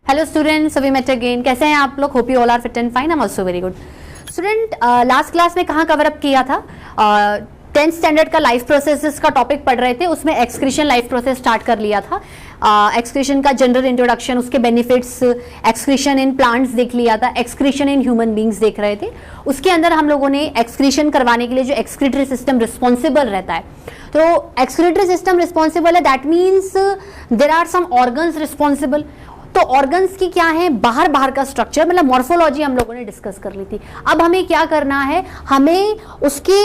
Hello students, we met again. कैसे हैं आप लोग? Hope you all are fit and fine. I am also very good. Student, last class में कहाँ cover up किया था? 10th स्टैंडर्ड का लाइफ प्रोसेसेस का टॉपिक पढ़ रहे थे, उसमें एक्सक्रीशन लाइफ प्रोसेस स्टार्ट कर लिया था। एक्सक्रीशन का जनरल इंट्रोडक्शन, उसके बेनिफिट्स, एक्सक्रीशन इन प्लांट्स देख लिया था, एक्सक्रीशन इन ह्यूमन बींग्स देख रहे थे। उसके अंदर हम लोगों ने एक्सक्रीशन करवाने के लिए जो एक्सक्रीटरी सिस्टम रिस्पॉन्सिबल रहता है, तो एक्सक्रीटरी सिस्टम रिस्पॉन्सिबल है, that means there are some organs responsible. तो ऑर्गन्स की क्या है, बाहर का स्ट्रक्चर, मतलब मॉर्फोलॉजी हम लोगों ने डिस्कस कर ली थी। अब हमें क्या करना है, हमें उसके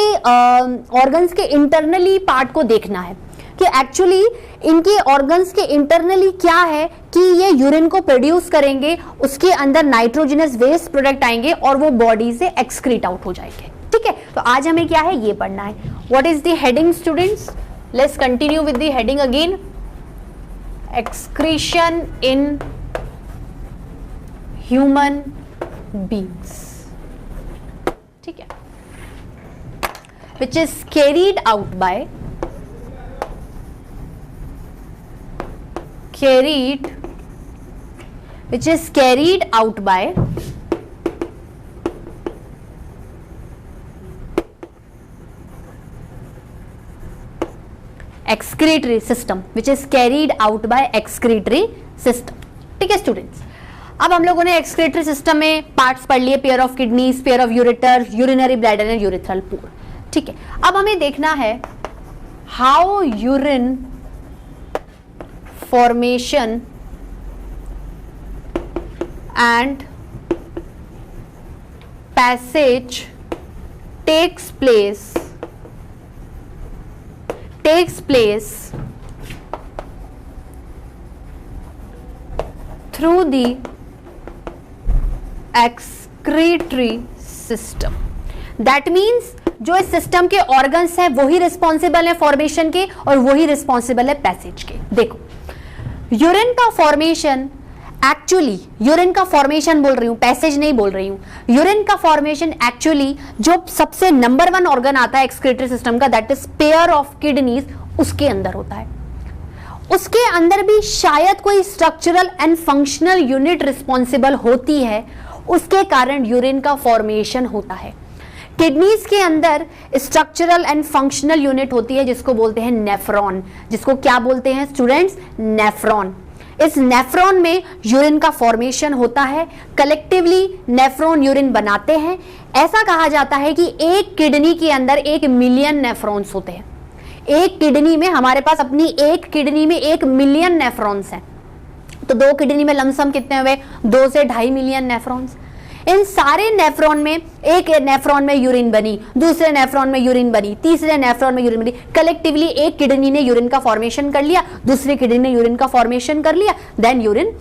ऑर्गन्स के इंटरनली पार्ट को देखना है कि एक्चुअली इनके ऑर्गन्स के इंटरनली क्या है कि ये यूरिन को प्रोड्यूस करेंगे, उसके अंदर नाइट्रोजनस वेस्ट प्रोडक्ट आएंगे और वो बॉडी से एक्सक्रीट आउट हो जाएंगे। ठीक है, तो आज हमें क्या है ये पढ़ना है। What is the heading students? Let's continue with the heading again. Excretion in human beings, ठीक है, which is carried out by which is carried out by excretory system, which is carried out by excretory system। ठीक है students, अब हम लोगों ने excretory system में parts पढ़ लिए, pair of kidneys, pair of ureter, urinary bladder and urethral pool. ठीक है, अब हमें देखना है how urine formation and passage takes place through the excretory system। That means जो इस सिस्टम के ऑर्गन्स हैं वही रिस्पॉन्सिबल है फॉर्मेशन के और वही रिस्पॉन्सिबल है पैसेज के। देखो, यूरिन का फॉर्मेशन, एक्चुअली यूरिन का फॉर्मेशन बोल रही हूं, पैसेज नहीं बोल रही हूं। यूरिन का फॉर्मेशन एक्चुअली जो सबसे नंबर 1 ऑर्गन आता है एक्सक्रीटरी सिस्टम का, that is pair of kidneys, उसके अंदर होता है। उसके अंदर भी शायद कोई structural and functional unit responsible होती है, उसके कारण यूरिन का फॉर्मेशन होता है। किडनीज के अंदर स्ट्रक्चरल एंड फंक्शनल यूनिट होती है जिसको बोलते हैं नेफ्रॉन। जिसको क्या बोलते हैं स्टूडेंट्स? नेफ्रॉन। इस नेफ्रॉन में यूरिन का फॉर्मेशन होता है, कलेक्टिवली नेफ्रॉन यूरिन बनाते हैं। ऐसा कहा जाता है कि एक किडनी के अंदर 1 मिलियन नेफ्रॉन्स होते हैं। एक किडनी में, हमारे पास अपनी एक किडनी में 1 मिलियन नेफ्रॉन्स हैं, तो 2 किडनी में लमसम कितने हुए? 2 से 2.5 मिलियन नेफ्रॉन्स। इन सारे नेफ्रॉन में, एक नेफ्रॉन में यूरिन बनी, दूसरे नेफ्रॉन में यूरिन बनी, तीसरे नेफ्रॉन में यूरिन बनी, कलेक्टिवली एक किडनी ने यूरिन का फॉर्मेशन कर लिया, दूसरी किडनी ने यूरिन का फॉर्मेशन कर लिया, देन यूरिन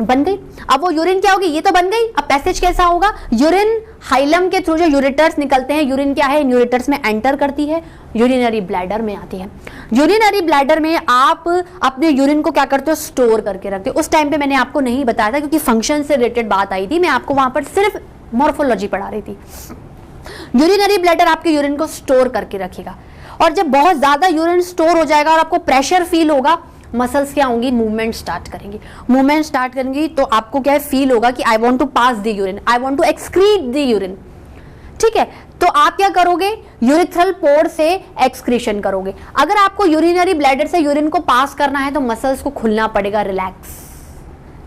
बन गई। अब वो यूरिन क्या होगी? ये तो बन गई। अब पैसेज कैसा होगा? यूरिन हाइलम के थ्रू जो यूरेटर्स निकलते हैं, यूरिन क्या है, यूरेटर्स में एंटर करती है, यूरिनरी ब्लैडर में आती है। यूरिनरी ब्लैडर में आप अपने यूरिन को क्या करते हो? स्टोर करके रखते हो। उस टाइम पे मैंने आपको नहीं बताया था क्योंकि फंक्शन से रिलेटेड बात आई थी, मैं आपको वहां पर सिर्फ मॉर्फोलॉजी पढ़ा रही थी। यूरिनरी ब्लैडर आपके यूरिन को स्टोर करके रखेगा, और जब बहुत ज्यादा यूरिन स्टोर हो जाएगा और आपको प्रेशर फील होगा, मसल्स क्या होंगी? मूवमेंट स्टार्ट करेंगी। मूवमेंट स्टार्ट करेंगी तो आपको क्या फील होगा कि I want to pass the urine, I want to excrete the urine. ठीक है, तो आप क्या करोगे? यूरिथ्रल पोर से एक्सक्रीशन करोगे। अगर आपको यूरिनरी ब्लैडर से यूरिन को पास करना है तो मसल्स को खुलना पड़ेगा, रिलैक्स।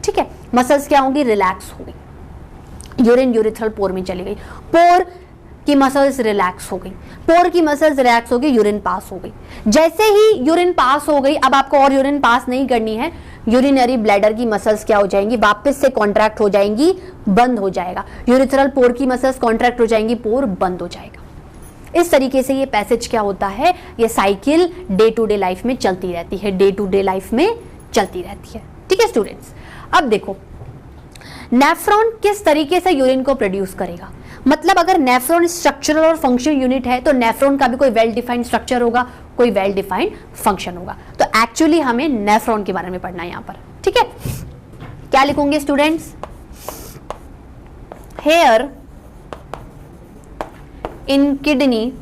ठीक है, मसल्स क्या होंगी? रिलैक्स होगी। यूरिन यूरिथ्रल पोर में चली गई, पोर की मसल्स रिलैक्स हो गई, पोर की मसल्स रिलैक्स हो गई, यूरिन पास हो गई। जैसे ही यूरिन पास हो गई, अब आपको और यूरिन पास नहीं करनी है, यूरिनरी ब्लैडर की मसल्स क्या हो जाएंगी? वापस से कॉन्ट्रैक्ट हो जाएंगी, बंद हो जाएगा। यूरिथ्रल पोर की मसल्स कॉन्ट्रैक्ट हो जाएंगी, पोर बंद हो जाएगा। इस तरीके से ये पैसेज क्या होता है, ये cycle day to day life में चलती रहती है, डे टू डे लाइफ में चलती रहती है। ठीक है स्टूडेंट्स, अब देखो नेफ्रॉन किस तरीके से यूरिन को प्रोड्यूस करेगा। मतलब अगर नेफ्रॉन स्ट्रक्चरल और फंक्शनल यूनिट है तो नेफ्रॉन का भी कोई वेल डिफाइंड स्ट्रक्चर होगा, कोई वेल डिफाइंड फंक्शन होगा। तो एक्चुअली हमें नेफ्रॉन के बारे में पढ़ना है यहां पर। ठीक है, क्या लिखोगे students? Here in kidney,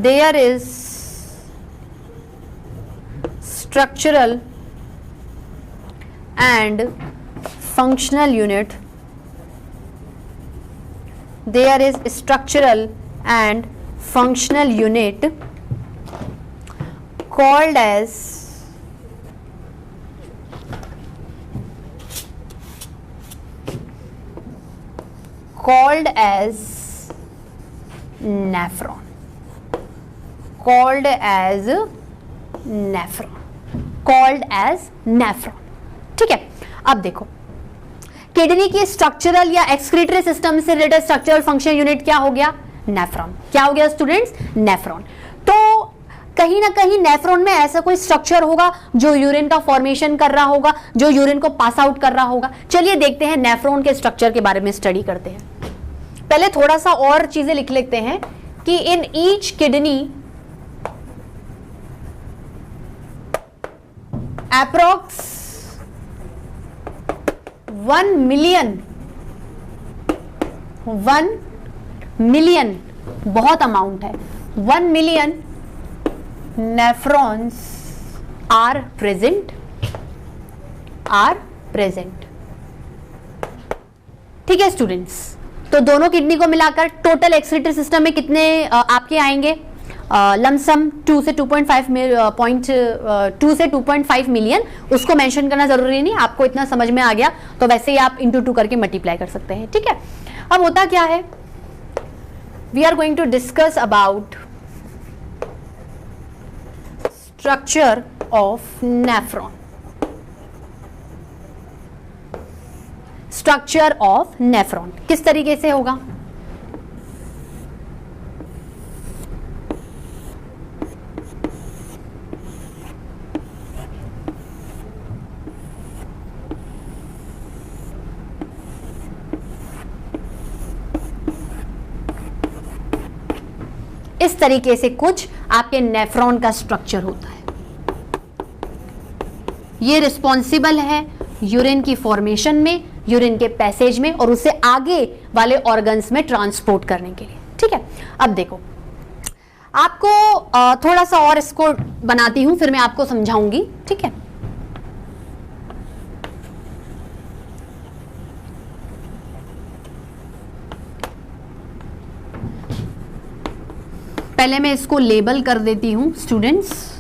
there is structural and functional unit, there is structural and functional unit called as nephron, called as nephron। ठीक है, अब देखो किडनी की स्ट्रक्चरल या एक्सक्रीटरी सिस्टम से रिलेटेड स्ट्रक्चरल फंक्शन यूनिट क्या हो गया? नेफ्रॉन। क्या हो गया स्टूडेंट्स? नेफ्रॉन। तो कहीं ना कहीं नेफ्रॉन में ऐसा कोई स्ट्रक्चर होगा जो यूरिन का फॉर्मेशन कर रहा होगा, जो यूरिन को पास आउट कर रहा होगा। चलिए देखते हैं नेफ्रॉन के स्ट्रक्चर के बारे में स्टडी करते हैं। पहले थोड़ा सा और चीजें लिख लेते हैं कि in each kidney approx 1 million बहुत अमाउंट है, 1 मिलियन nephrons are present। ठीक है स्टूडेंट्स, तो दोनों किडनी को मिलाकर टोटल एक्सक्रीटरी सिस्टम में कितने आपके आएंगे? लमसम 2 से 2.5 मिलियन। उसको मेंशन करना जरूरी नहीं, आपको इतना समझ में आ गया तो वैसे ही आप इंटू 2 करके मल्टीप्लाई कर सकते हैं। ठीक है, अब होता क्या है, we are going to discuss about structure of nephron. Structure of nephron किस तरीके से होगा? इस तरीके से कुछ आपके नेफ्रॉन का स्ट्रक्चर होता है। ये रिस्पॉन्सिबल है यूरिन की फॉर्मेशन में, यूरिन के पैसेज में और उसे आगे वाले ऑर्गन्स में ट्रांसपोर्ट करने के लिए। ठीक है, अब देखो आपको थोड़ा सा और इसको बनाती हूं, फिर मैं आपको समझाऊंगी। ठीक है, पहले मैं इसको लेबल कर देती हूं students.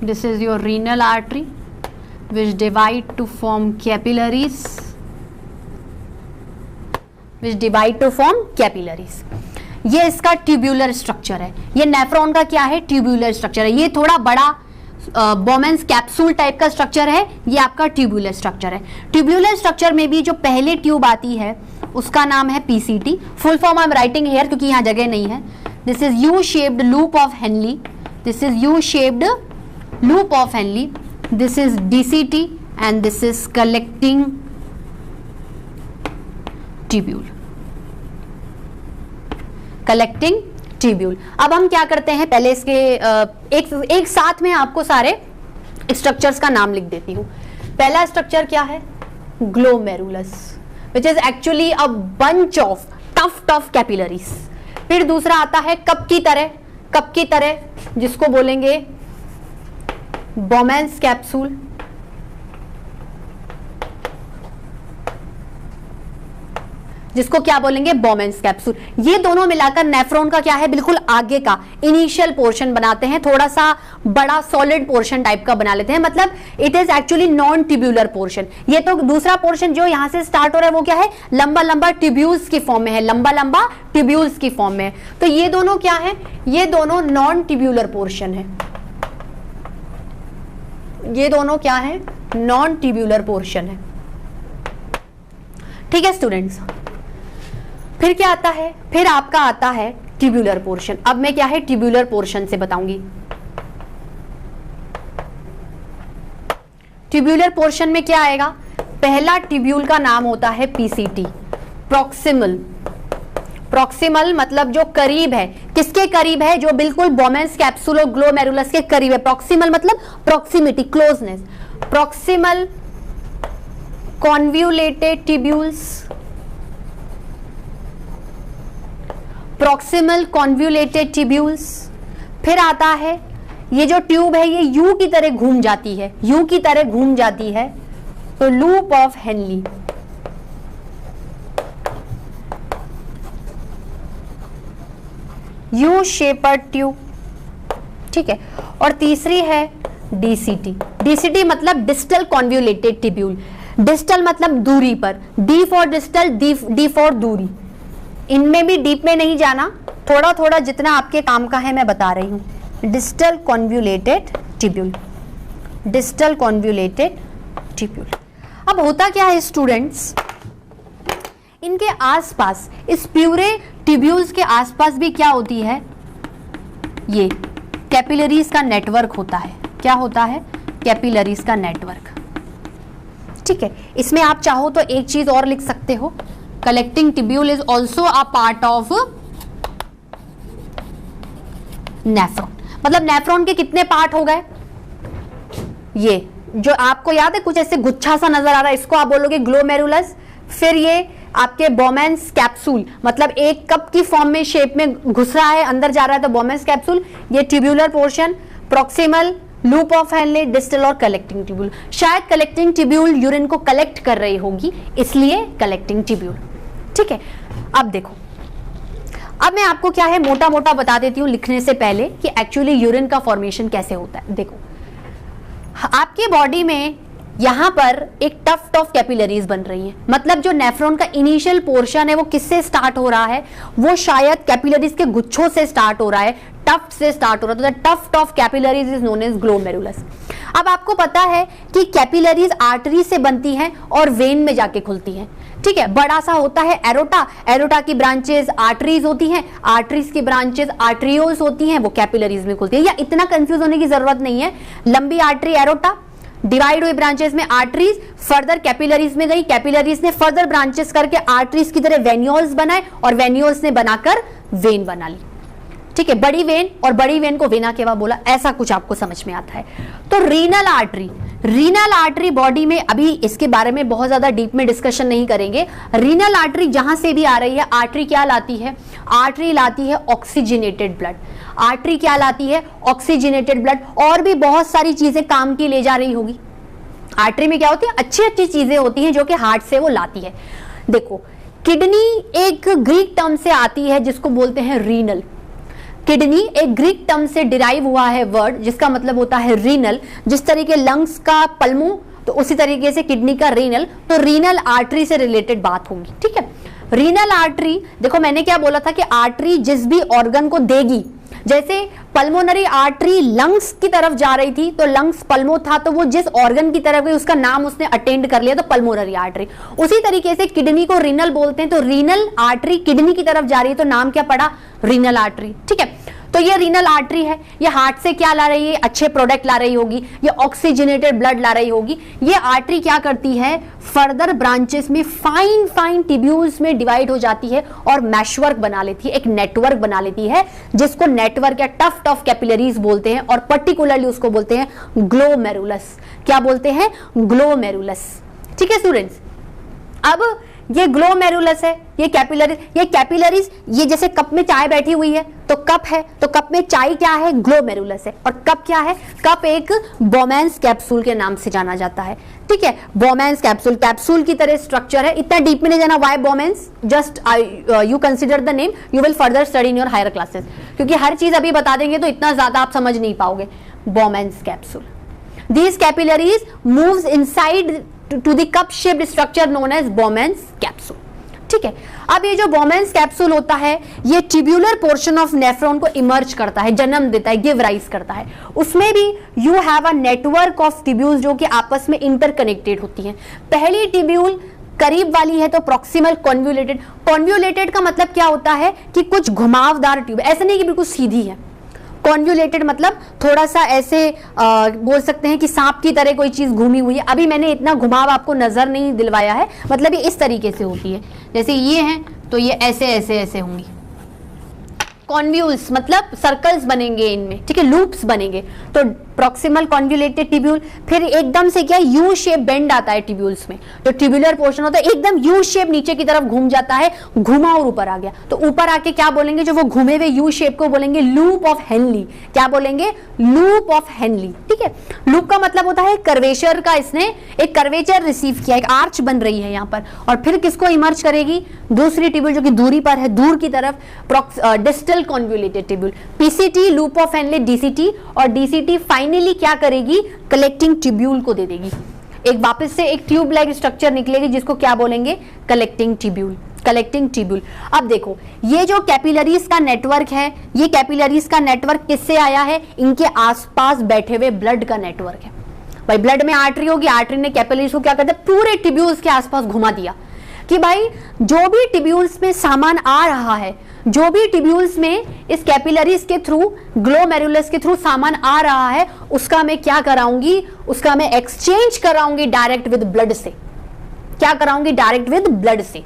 This is your renal artery which divide to form capillaries, ये इसका ट्यूब्यूलर स्ट्रक्चर है। ये नेफ्रॉन का क्या है? ट्यूब्यूलर स्ट्रक्चर है। ये थोड़ा बड़ा बोमेंस कैप्सूल टाइप का स्ट्रक्चर है, ये आपका ट्यूब्यूलर स्ट्रक्चर है। ट्यूब्यूलर स्ट्रक्चर में भी जो पहले ट्यूब आती है उसका नाम है PCT. Full form I am writing here क्योंकि यहाँ जगह नहीं है। This is U shaped loop of Henley, this is U shaped loop of Henle, this is DCT and this is collecting tubule, collecting tubule। अब हम क्या करते हैं, पहले इसके एक साथ में आपको सारे स्ट्रक्चर्स का नाम लिख देती हूँ। पहला स्ट्रक्चर क्या है? Glomerulus, which is actually a bunch of tough capillaries. फिर दूसरा आता है कप की तरह जिसको बोलेंगे बोमेंस कैप्सूल। जिसको क्या बोलेंगे? बोमेंस कैप्सूल। ये दोनों मिलाकर नेफ्रॉन का क्या है? बिल्कुल आगे का इनिशियल पोर्शन बनाते हैं, थोड़ा सा बड़ा सॉलिड पोर्शन टाइप का बना लेते हैं। मतलब it is actually non tubular portion. ये तो दूसरा पोर्शन जो यहां से स्टार्ट हो रहा है वो क्या है? लंबा लंबा ट्यूब्यूल्स की फॉर्म में है, लंबा ट्यूब्यूल्स की फॉर्म में है। तो ये दोनों क्या है? ये दोनों नॉन ट्यूब्यूलर पोर्शन है। ये दोनों क्या है? नॉन ट्यूब्यूलर पोर्शन है। ठीक है स्टूडेंट्स, फिर क्या आता है? फिर आपका आता है ट्यूब्यूलर पोर्शन। अब मैं क्या है ट्यूब्यूलर पोर्शन से बताऊंगी। ट्यूब्यूलर पोर्शन में क्या आएगा? पहला ट्यूब्यूल का नाम होता है पीसीटी, प्रॉक्सिमल मतलब जो करीब है, किसके करीब है, जो बिल्कुल बोमेंस कैप्सूल और ग्लोमेरुलस के करीब है। प्रॉक्सिमल मतलब proximity, closeness. Proximal convoluted tubules, proximal convoluted tubules. फिर आता है ये जो ट्यूब है ये यू की तरह घूम जाती है, यू की तरह घूम जाती है, तो loop of Henle. U shaped tube, ठीक है। और तीसरी है डीसीटी। डीसीटी मतलब डिस्टल कॉन्व्यूलेटेड ट्यूब्यूल। डिस्टल मतलब दूरी पर, D for distal, D for दूरी। इनमें भी डीप में नहीं जाना, थोड़ा थोड़ा जितना आपके काम का है मैं बता रही हूं। Distal convoluted tubule, distal convoluted tubule. अब होता क्या है स्टूडेंट्स, इनके आसपास, इस प्यूरे ट्यूब्यूल्स के आसपास भी क्या होती है, ये कैपिलरीज का नेटवर्क होता है। क्या होता है, कैपिलरीज का नेटवर्क, ठीक है। इसमें आप चाहो तो एक चीज और लिख सकते हो, collecting tubule is also a part of nephron. मतलब नेफ्रॉन के कितने पार्ट हो गए, ये जो आपको याद है कुछ ऐसे गुच्छा सा नजर आ रहा है, इसको आप बोलोगे ग्लोमेरुलस। फिर ये आपके बोमेंस कैप्सूल, मतलब एक कप की फॉर्म में शेप में घुस रहा है, अंदर जा रहा है, तो बोमेंस कैप्सूल। ये tubular portion, proximal, loop of Henley, distal और कलेक्टिंग ट्यूब्यूल। शायद कलेक्टिंग ट्यूब्यूल यूरिन को कलेक्ट कर रही होगी, इसलिए कलेक्टिंग ट्यूब्यूल, ठीक है। अब देखो, अब मैं आपको क्या है मोटा मोटा बता देती हूं लिखने से पहले कि एक्चुअली यूरिन का फॉर्मेशन कैसे होता है। देखो, आपकी बॉडी में यहां पर एक टफ्ट ऑफ कैपिलरीज बन रही है, मतलब जो नेफ्रॉन का इनिशियल पोर्शन है वो किससे स्टार्ट हो रहा है, वो शायद कैपिलरीज के गुच्छों से स्टार्ट हो रहा है, टफ्ट से स्टार्ट हो रहा है। तो the tuft of capillaries is known as glomerulus. अब आपको पता है कि कैपिलरीज आर्टरी से बनती हैं और वेन में जाके खुलती हैं, ठीक है। बड़ा सा होता है एरोटा, एरोटा की ब्रांचेस आर्टरीज होती हैं, आर्टरीज की ब्रांचेस आर्ट्रियोल्स होती हैं, वो कैपिलरीज में खुलती है। या इतना कंफ्यूज होने की जरूरत नहीं है, लंबी आर्टरी एरोटा, डिवाइड हुई ब्रांचेस में आर्टरीज, फर्दर कैपिलरीज में गई, कैपिलरीज ने फर्दर ब्रांचेस करके आर्टरीज की तरह वेन्यूल्स बनाए और वेन्यूल्स ने बनाकर वेन बना ली, ठीक है। बड़ी वेन और बड़ी वेन को वेना केवा बोला, ऐसा कुछ आपको समझ में आता है। तो renal artery, renal artery body में, अभी इसके बारे में बहुत ज्यादा डीप में डिस्कशन नहीं करेंगे। रीनल आर्टरी जहां से भी आ रही है, आर्टरी क्या लाती है, आर्टरी लाती है ऑक्सीजनेटेड ब्लड। आर्टरी क्या लाती है, ऑक्सीजनेटेड ब्लड। और भी बहुत सारी चीजें काम की ले जा रही होगी। आर्टरी में क्या होती है, अच्छी अच्छी चीजें होती हैं जो कि हार्ट से वो लाती है। देखो, किडनी एक ग्रीक टर्म से आती है जिसको बोलते हैं रीनल। किडनी एक ग्रीक टर्म से डिराइव हुआ है वर्ड जिसका मतलब होता है रीनल। जिस तरीके लंग्स का पल्मो, तो उसी तरीके से किडनी का रीनल, तो रीनल आर्टरी से रिलेटेड बात होगी, ठीक है। रीनल आर्टरी, देखो मैंने क्या बोला था कि आर्टरी जिस भी ऑर्गन को देगी, जैसे पल्मोनरी आर्टरी लंग्स की तरफ जा रही थी तो लंग्स पल्मो था, तो वो जिस ऑर्गन की तरफ गई उसका नाम उसने अटेंड कर लिया, तो पल्मोनरी आर्टरी। उसी तरीके से किडनी को रीनल बोलते हैं, तो रीनल आर्टरी किडनी की तरफ जा रही है तो नाम क्या पड़ा, रीनल आर्टरी, ठीक है। तो ये रीनल आर्टरी है, ये हार्ट से क्या ला रही है, अच्छे प्रोडक्ट ला रही होगी, ये ऑक्सीजनेटेड ब्लड ला रही होगी। ये आर्टरी क्या करती है, फर्दर ब्रांचेस में फाइन फाइन ट्यूब्यूल्स में डिवाइड हो जाती है और मैशवर्क बना लेती है, एक नेटवर्क बना लेती है, जिसको नेटवर्क या टफ्ट ऑफ कैपिलरीज बोलते हैं, और पर्टिकुलरली उसको बोलते हैं ग्लोमेरुलस। क्या बोलते हैं, ग्लोमेरुलस, ठीक है स्टूडेंट्स। अब ये ग्लोमेरुलस है, ये कैपिलरीज, ये जैसे कप में चाय बैठी हुई है तो कप है, तो कप में चाय क्या है, ग्लोमेरुलस है। और कप क्या है, कप एक बोमेंस कैप्सूल के नाम से जाना जाता है, ठीक है। बोमेंस कैप्सूल, कैप्सूल की तरह स्ट्रक्चर है, इतना डीप में नहीं जाना। Why Bowman's, just you consider the name, you will further study in your higher classes, क्योंकि हर चीज अभी बता देंगे तो इतना ज्यादा आप समझ नहीं पाओगे। बोमेंस capsule, these capillaries moves inside to the cup shaped structure known as Bowman's capsule, ठीक है। अब ये जो Bowman's capsule होता है, ये ट्यूब्यूलर पोर्शन ऑफ नेफ्रॉन को इमर्ज करता है, जन्म देता है, गिव राइज करता है। उसमें भी you have a network of tubules जो कि आपस में इंटरकनेक्टेड होती हैं। पहली ट्यूब्यूल करीब वाली है तो प्रॉक्सिमल कॉन्व्यूलेटेड। कॉन्व्यूलेटेड का मतलब क्या होता है कि कुछ घुमावदार ट्यूब, ऐसा नहीं कि बिल्कुल सीधी है, कॉन्वुलेटेड मतलब थोड़ा सा ऐसे बोल सकते हैं कि सांप की तरह कोई चीज घूमी हुई है। अभी मैंने इतना घुमाव आपको नजर नहीं दिलवाया है, मतलब ये इस तरीके से होती है, जैसे ये हैं तो ये ऐसे ऐसे ऐसे होंगी। कॉन्व्यूल्स मतलब सर्कल्स बनेंगे इनमें, ठीक है, लूप्स बनेंगे। तो प्रॉक्सिमल कॉन्वुलेटेड ट्यूब्यूल, फिर एकदम से क्या यू शेप बेंड आता है ट्यूब्यूल्स में, जो ट्यूबुलर पोर्शन होता है एकदम यू शेप नीचे की तरफ घूम जाता है, घुमा और ऊपर आ गया। तो ऊपर आके क्या बोलेंगे, जो वो घूमे हुए यू शेप को बोलेंगे लूप ऑफ हेनली। क्या बोलेंगे, लूप ऑफ हेनली, ठीक है। लूप का मतलब होता है कर्वेचर का, इसने एक कर्वेचर रिसीव किया, एक आर्च बन रही है यहाँ पर, और फिर किसको इमर्ज करेगी, दूसरी ट्यूब्यूल जो कि दूरी पर है, दूर की तरफ, distal convoluted tubule, PCT loop of Henley DCT, और डीसीटी फाइनली क्या करेगी, कलेक्टिंग ट्यूब्यूल को दे देगी। एक वापस से एक ट्यूब लाइक स्ट्रक्चर निकलेगी जिसको क्या बोलेंगे, कलेक्टिंग ट्यूब्यूल। Collecting tubule. अब देखो ये जो कैपिलरीज का नेटवर्क है, ये कैपिलरीज का नेटवर्क किससे आया है, इनके आसपास बैठे हुए ब्लड का नेटवर्क है। भाई ब्लड में आर्टरी होगी, आर्टरी ने कैपिलरीज को क्या कर दिया, पूरे ट्यूब्यूल्स के आसपास घुमा दिया कि भाई जो भी ट्यूब्यूल्स में सामान आ रहा है, जो भी ट्यूब्यूल्स में इस कैपिलरीज के थ्रू, ग्लोमेरुलस के थ्रू सामान आ रहा है, उसका मैं क्या कराऊंगी, उसका मैं एक्सचेंज कराऊंगी डायरेक्ट विद ब्लड से। क्या कराऊंगी, डायरेक्ट विद ब्लड से,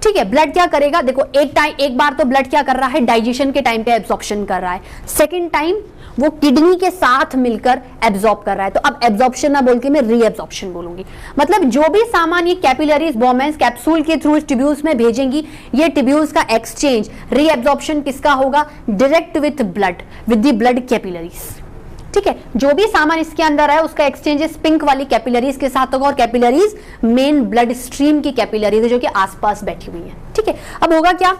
ठीक है। ब्लड क्या करेगा, देखो एक बार तो ब्लड क्या कर रहा है, डाइजेशन के टाइम पे एब्जॉर्प्शन कर रहा है, सेकेंड टाइम वो किडनी के साथ मिलकर एब्जॉर्ब कर रहा है। तो अब एब्जॉर्प्शन ना बोल के मैं रीएब्जॉर्प्शन बोलूंगी। मतलब जो भी सामान ये कैपिलरीज बोमेंस कैप्सूल के थ्रू इस ट्यूब्यूल्स में भेजेंगी, ये ट्यूब्यूल्स का एक्सचेंज, रीएब्जॉर्प्शन किसका होगा, direct with blood, with the blood capillaries, ठीक है। जो भी सामान इसके अंदर है उसका एक्सचेंज पिंक वाली कैपिलरीज के साथ होगा, और कैपिलरीज मेन ब्लड स्ट्रीम की कैपिलरीज है जो कि आसपास बैठी हुई है, ठीक है। अब होगा क्या,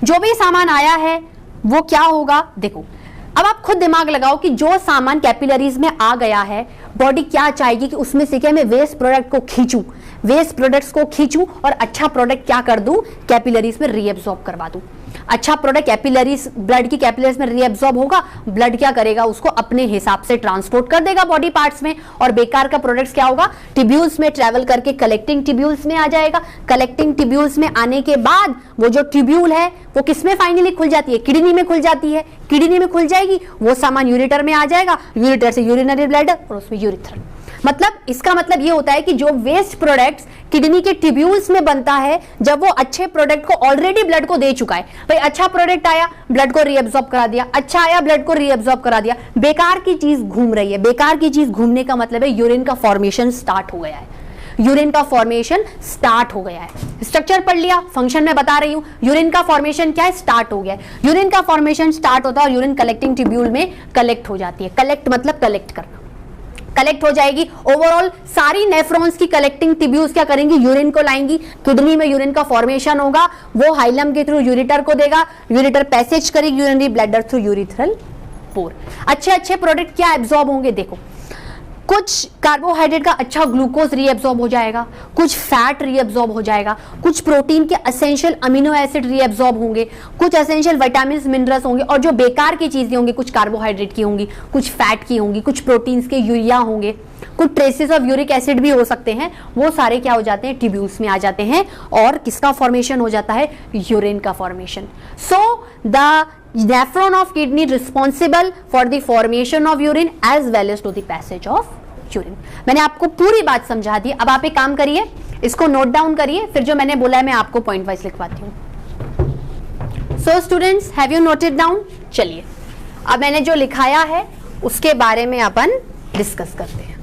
जो भी सामान आया है वो क्या होगा, देखो अब आप खुद दिमाग लगाओ कि जो सामान कैपिलरीज में आ गया है, बॉडी क्या चाहेगी कि उसमें से क्या मैं वेस्ट प्रोडक्ट को खींचूं, वेस्ट प्रोडक्ट्स को खींचूं और अच्छा प्रोडक्ट क्या कर दूं, कैपिलरीज में रीएब्सॉर्ब करवा दूं। अच्छा प्रोडक्ट कैपिलरीज, ब्लड की कैपिलरीज में रीएब्सॉर्ब होगा, ब्लड क्या करेगा, उसको अपने हिसाब से ट्रांसपोर्ट कर देगा बॉडी पार्ट्स में, और बेकार का प्रोडक्ट्स क्या होगा, ट्यूब्यूल्स में ट्रेवल करके कलेक्टिंग ट्यूब्यूल्स में आ जाएगा। कलेक्टिंग ट्यूब्यूल्स में आने के बाद वो जो ट्यूब्यूल है वो किसमें फाइनली खुल जाती है, किडनी में खुल जाती है। किडनी में खुल जाएगी, वो सामान यूरेटर में आ जाएगा, यूरेटर से यूरिनरी ब्लैडर और उसमें यूरिथ्रल। मतलब इसका मतलब ये होता है कि जो वेस्ट प्रोडक्ट्स किडनी के ट्यूब्यूल्स में बनता है, जब वो अच्छे प्रोडक्ट को ऑलरेडी ब्लड को दे चुका है, भाई अच्छा प्रोडक्ट आया, ब्लड को रीअब्सॉर्ब करा दिया, अच्छा आया, ब्लड को रीअब्सॉर्ब करा दिया, बेकार की चीज घूम रही है। बेकार की चीज घूमने का मतलब है यूरिन का फॉर्मेशन स्टार्ट हो गया है, यूरिन का फॉर्मेशन स्टार्ट हो गया है। स्ट्रक्चर पढ़ लिया, फंक्शन में बता रही हूं, यूरिन का फॉर्मेशन क्या है, स्टार्ट हो गया है। यूरिन का फॉर्मेशन स्टार्ट होता है और यूरिन कलेक्टिंग ट्यूब्यूल में कलेक्ट हो जाती है। कलेक्ट मतलब कलेक्ट करना, कलेक्ट हो जाएगी। ओवरऑल सारी नेफ्रॉन्स की कलेक्टिंग ट्यूब्यूल्स क्या करेंगी, यूरिन को लाएंगी, किडनी में यूरिन का फॉर्मेशन होगा, वो हाइलम के थ्रू यूरिटर को देगा, यूरिटर पैसेज करेगी यूरिनरी ब्लैडर थ्रू यूरिथ्रल पोर। अच्छे अच्छे प्रोडक्ट क्या एब्जॉर्ब होंगे, देखो कुछ कार्बोहाइड्रेट का अच्छा ग्लूकोज रीएब्सॉर्ब हो जाएगा, कुछ फैट रीएब्सॉर्ब हो जाएगा, कुछ प्रोटीन के एसेंशियल अमीनो एसिड रीएब्सॉर्ब होंगे, कुछ एसेंशियल विटामिन्स मिनरल्स होंगे, और जो बेकार की चीजें होंगी कुछ कार्बोहाइड्रेट की होंगी, कुछ फैट की होंगी, कुछ प्रोटीन्स के यूरिया होंगे, कुछ ट्रेसेस ऑफ यूरिक एसिड भी हो सकते हैं। वो सारे क्या हो जाते हैं, ट्यूब्यूल्स में आ जाते हैं, और किसका फॉर्मेशन हो जाता है, यूरिन का formation. So the nephron of kidney responsible for the formation of urine as well as to the passage of urine। मैंने आपको पूरी बात समझा दी। अब आप एक काम करिए, इसको नोट डाउन करिए, फिर जो मैंने बोला है मैं आपको पॉइंट वाइज लिखवाती हूँ। So students, have you noted down? चलिए अब मैंने जो लिखाया है उसके बारे में अपन डिस्कस करते हैं।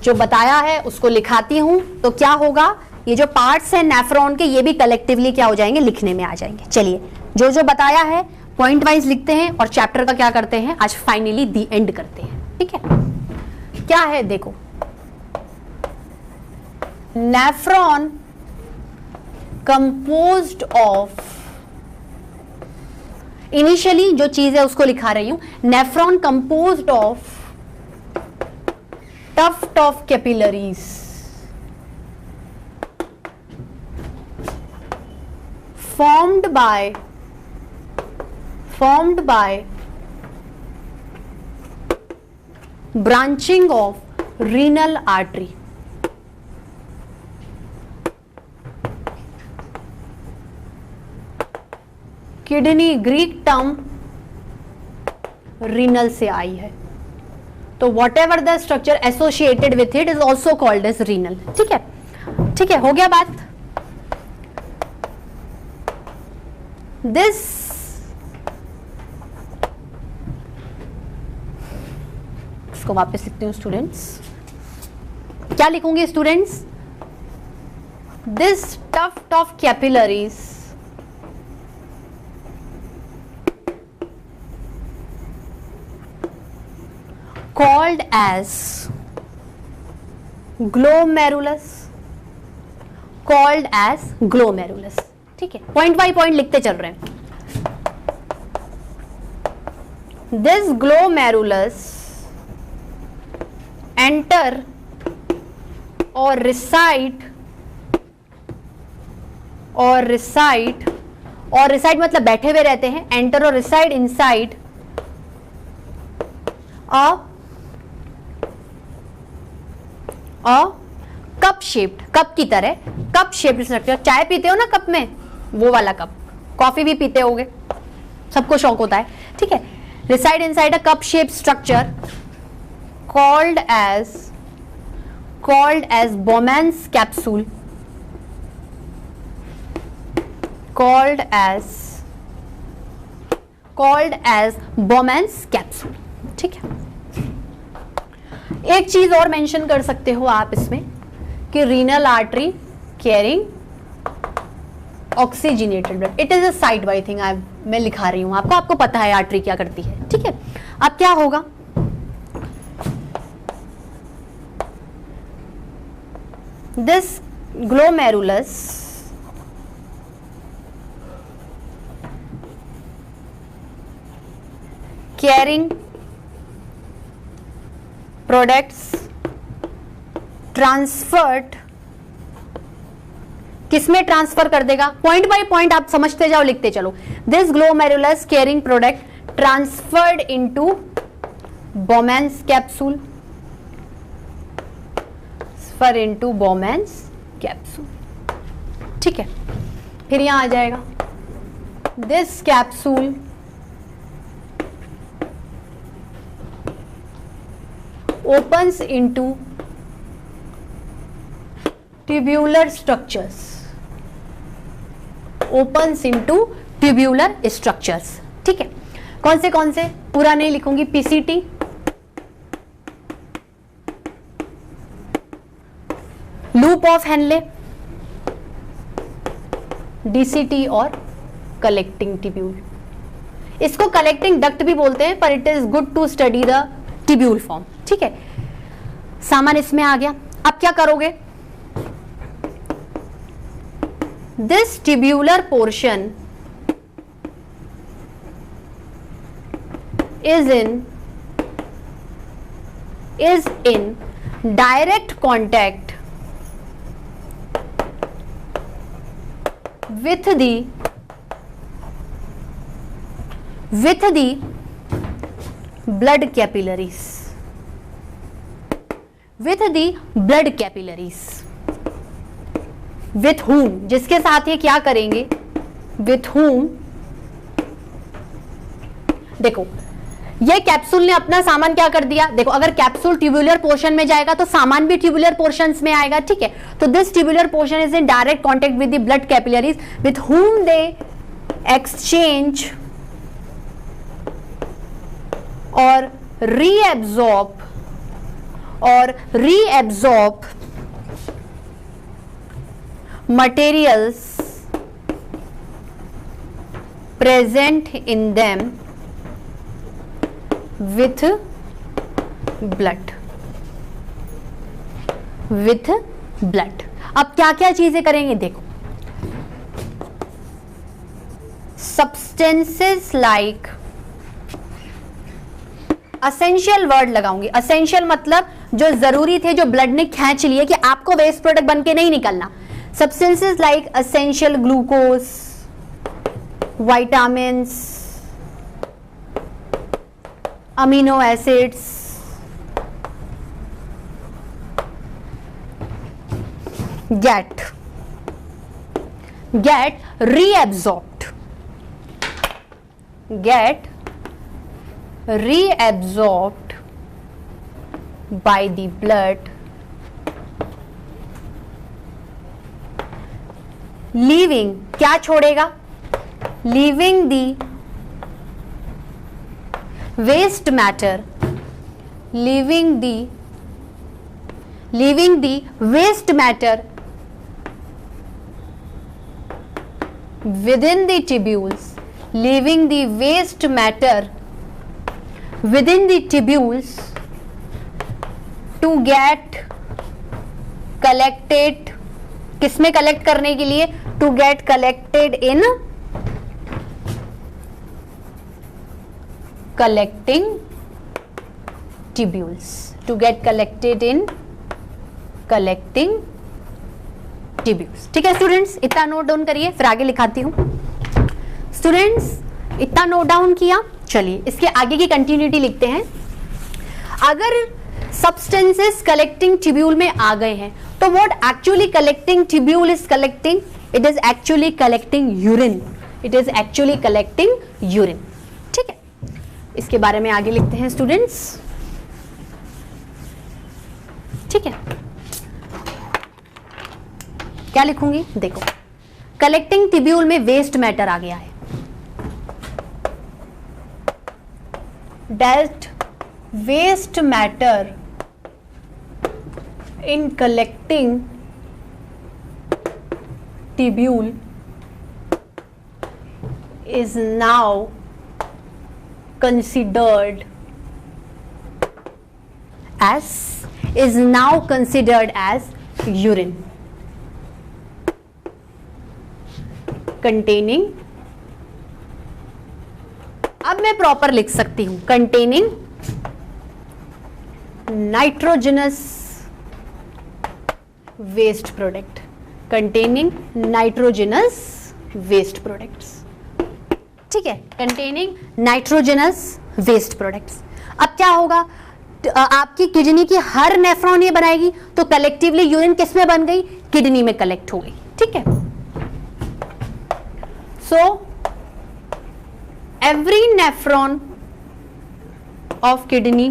जो बताया है उसको लिखाती हूं, तो क्या होगा, ये जो पार्ट्स हैं नेफ्रॉन के, ये भी कलेक्टिवली क्या हो जाएंगे, लिखने में आ जाएंगे। चलिए जो जो बताया है पॉइंट वाइज लिखते हैं, और चैप्टर का क्या करते हैं, आज फाइनली दी एंड करते हैं, ठीक है। क्या है, देखो नेफ्रॉन कंपोज्ड ऑफ, इनिशियली जो चीज है उसको लिखा रही हूं, nephron composed of tuft of capillaries formed by branching of renal artery। kidney, Greek term renal से आई है, तो whatever the structure associated with it is also called as renal. ठीक है, ठीक है, हो गया बात। दिस इसको वापस लिखती हूँ स्टूडेंट्स, क्या लिखूंगी students? This tuft of capillaries called as glomerulus, called as glomerulus। ठीक है, पॉइंट बाय पॉइंट लिखते चल रहे हैं। This glomerulus enter और reside मतलब बैठे हुए रहते हैं, एंटर और reside inside cup shaped, cup की तरह कप शेप्ड स्ट्रक्चर। चाय पीते हो ना कप में, वो वाला कप, कॉफी भी पीते होगे, सबको शौक होता है। ठीक है, reside inside a cup shaped structure called as Bowman's capsule, called as Bowman's capsule। ठीक है, एक चीज और मेंशन कर सकते हो आप इसमें कि renal artery carrying oxygenated blood, it is a side by thing, मैं लिखा रही हूं आपको, आपको पता है आर्टरी क्या करती है। ठीक है, अब क्या होगा? This glomerulus carrying products transferred, किसमें ट्रांसफर कर देगा? पॉइंट बाय पॉइंट आप समझते जाओ, लिखते चलो। This glomerulus carrying product transferred into Bowman's capsule, into Bowman's capsule। ठीक है, फिर यहां आ जाएगा this capsule opens into tubular structures, opens into tubular structures। ठीक है, कौन से पूरा नहीं लिखूंगी, PCT, loop of Henle, DCT और कलेक्टिंग टिब्यूल। इसको कलेक्टिंग डक्ट भी बोलते हैं, पर it is good to study the tubule form. ठीक है, सामान इसमें आ गया। अब क्या करोगे? This tubular portion is in direct contact with the blood capillaries, with whom, जिसके साथ ये क्या करेंगे? with whom, देखो ये कैप्सूल ने अपना सामान क्या कर दिया? देखो, अगर कैप्सूल ट्यूबुलर पोर्शन में जाएगा तो सामान भी ट्यूबुलर पोर्शंस में आएगा। ठीक है, तो this tubular portion is in direct contact with the blood capillaries with whom they exchange और reabsorb materials present in them with blood। अब क्या क्या चीजें करेंगे? देखो, सब्सटेंसेस लाइक, असेंशियल वर्ड लगाऊंगी। असेंशियल मतलब जो जरूरी थे, जो ब्लड ने खींच लिए, कि आपको वेस्ट प्रोडक्ट बन के नहीं निकलना। Substances like essential glucose, vitamins, amino acids, get reabsorbed, reabsorbed by the blood, leaving, क्या छोड़ेगा? leaving the waste matter, leaving the waste matter within the tubules, leaving the waste matter within the tubules to get collected, किसमें collect करने के लिए? to get collected in collecting tubules, to get collected in collecting tubules. ठीक है students, इतना note down करिए, फिर आगे लिखाती हूं. स्टूडेंट्स इतना नोट डाउन किया, चलिए इसके आगे की कंटिन्यूटी लिखते हैं. अगर सब्सटेंसेस कलेक्टिंग ट्यूब्यूल में आ गए हैं तो what actually collecting tubule is collecting? It is actually collecting urine. It is actually collecting urine. ठीक है, इसके बारे में आगे लिखते हैं स्टूडेंट्स. ठीक है, क्या लिखूंगी? देखो, कलेक्टिंग ट्यूब्यूल में वेस्ट मैटर आ गया है. That waste matter in collecting tubule is now considered as urine containing, अब मैं प्रॉपर लिख सकती हूं, containing nitrogenous waste product, containing nitrogenous waste products. ठीक है, containing nitrogenous waste products. अब क्या होगा? आपकी किडनी की हर नेफ्रॉन ये बनाएगी तो कलेक्टिवली यूरिन किस में बन गई? किडनी में कलेक्ट हो गई. ठीक है, सो every nephron of kidney,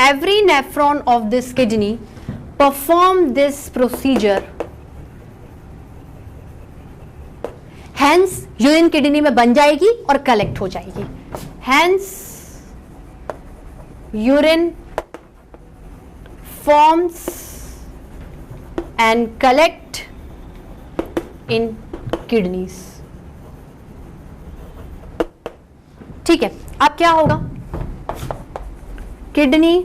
every nephron of this kidney perform this procedure, hence urine kidney में बन जाएगी और कलेक्ट हो जाएगी. hence urine forms and collect in kidneys. ठीक है, अब क्या होगा? Kidney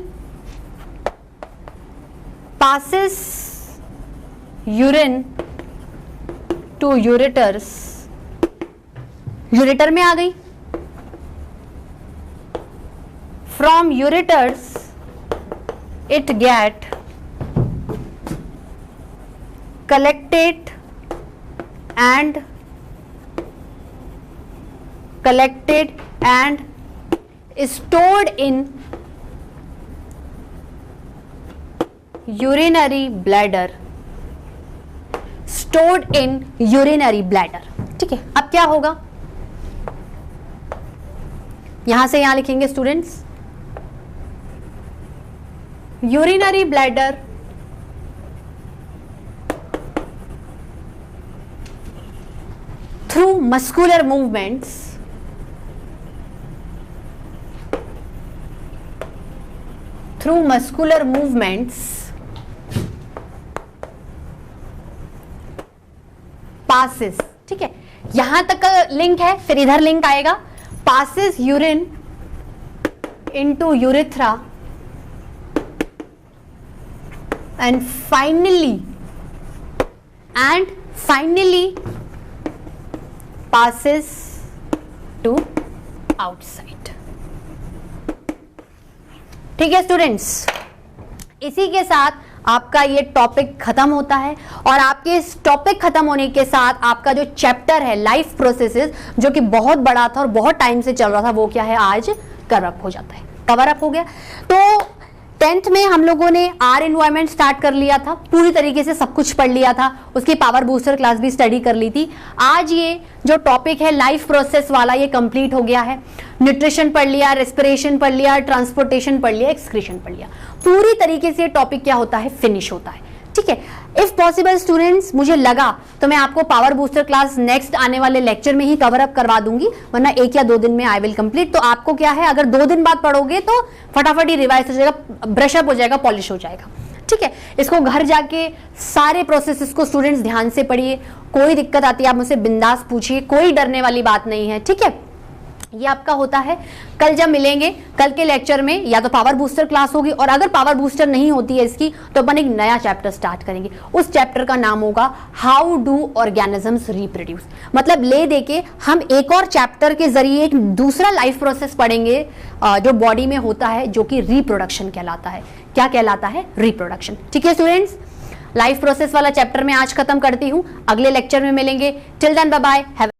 passes urine to ureters, ureter में आ गई. from ureters it get collected and stored in urinary bladder, stored in urinary bladder. ठीक है, अब क्या होगा? यहां से यहां लिखेंगे students. urinary bladder through muscular movements passes. ठीक है, यहां तक का लिंक है, फिर इधर लिंक आएगा. passes urine into urethra and finally passes to outside. ठीक है स्टूडेंट्स, इसी के साथ आपका ये टॉपिक खत्म होता है और आपके इस टॉपिक खत्म होने के साथ आपका जो चैप्टर है लाइफ प्रोसेसेस, जो कि बहुत बड़ा था और बहुत टाइम से चल रहा था, वो क्या है आज कवर अप हो जाता है, कवर अप हो गया. तो 10th में हम लोगों ने आर एनवायरमेंट स्टार्ट कर लिया था, पूरी तरीके से सब कुछ पढ़ लिया था, उसकी पावर बूस्टर क्लास भी स्टडी कर ली थी। आज ये जो टॉपिक है लाइफ प्रोसेस वाला, ये कंप्लीट हो गया है। न्यूट्रिशन पढ़ लिया, रेस्पिरेशन पढ़ लिया, ट्रांसपोर्टेशन पढ़ लिया, एक्सक्रीशन पढ़ लिया, पूरी तरीके से टॉपिक क्या होता है, फिनिश होता है। ठीक है, इफ पॉसिबल स्टूडेंट्स, मुझे लगा तो मैं आपको पावर बूस्टर क्लास नेक्स्ट आने वाले लेक्चर में ही कवर अप करवा दूंगी, वरना 1 या 2 दिन में आई विल कंप्लीट। तो आपको क्या है, अगर 2 दिन बाद पढ़ोगे तो फटाफट ही रिवाइज हो जाएगा, ब्रशअप हो जाएगा, पॉलिश हो जाएगा। ठीक है, इसको घर जाके सारे प्रोसेस को स्टूडेंट्स ध्यान से पढ़िए। कोई दिक्कत आती है आप मुझसे बिंदास पूछिए, कोई डरने वाली बात नहीं है। ठीक है, ये आपका होता है। कल जब मिलेंगे, कल के लेक्चर में या तो पावर बूस्टर क्लास होगी, और अगर पावर बूस्टर नहीं होती है इसकी, तो अपन एक नया चैप्टर स्टार्ट करेंगे। उस चैप्टर का नाम होगा हाउ डू ऑर्गेनिजम्स रिप्रोड्यूस। मतलब ले देके हम एक और चैप्टर के जरिए एक दूसरा लाइफ प्रोसेस पढ़ेंगे जो बॉडी में होता है, जो कि रिप्रोडक्शन कहलाता है। क्या कहलाता है? रिप्रोडक्शन। ठीक है स्टूडेंट्स, लाइफ प्रोसेस वाला चैप्टर में आज खत्म करती हूं, अगले लेक्चर में मिलेंगे। Till then bye bye.